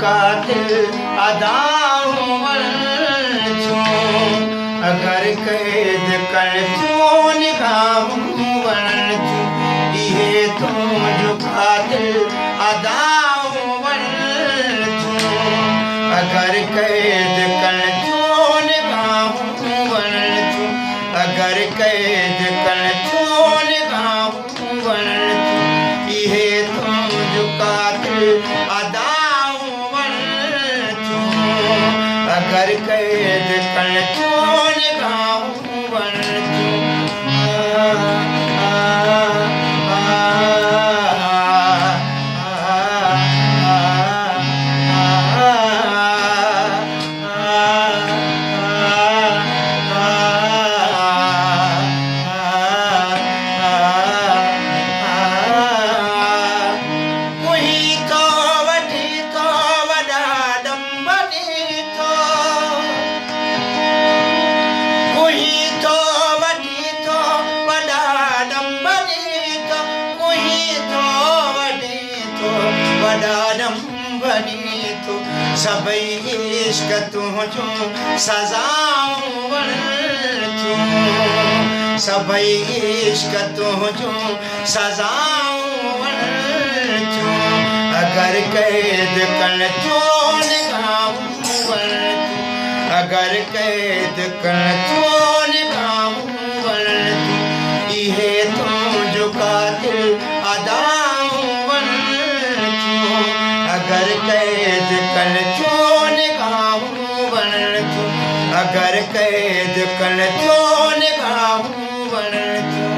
कातिल अदाऊं वञनि थियूं अगर क़ैद कनि थियूं निगाहूं वञनि थियूं इहे तुंहिंजो कातिल अदाऊं वञनि थियूं अगर क़ैद कनि थियूं निगाहूं वञनि थियूं अगर क़ैद कनि थियूं निगाहूं वञनि थियूं इहे तुंहिंजो कातिल अदाऊं वञनि थियूं अगर क़ैद कनि थियूं निगाहूं वञनि थियूं सभई इश्क तुंहिंजूं सज़ाऊं वञनि थियूं सभई इश्क तुंहिंजूं सज़ाऊं वञनि थियूं अगर क़ैद कनि थियूं निगाहूं वञनि थियूं अगर क़ैद कनि थियूं निगाहूं वञनि थियूं इहे तुंहिंजो कातिल अदाऊं वञनि थियूं अगर क़ैद कनि थियूं निगाहूं वञनि थियूं अगर क़ैद कनि थियूं निगाहूं वञनि थियूं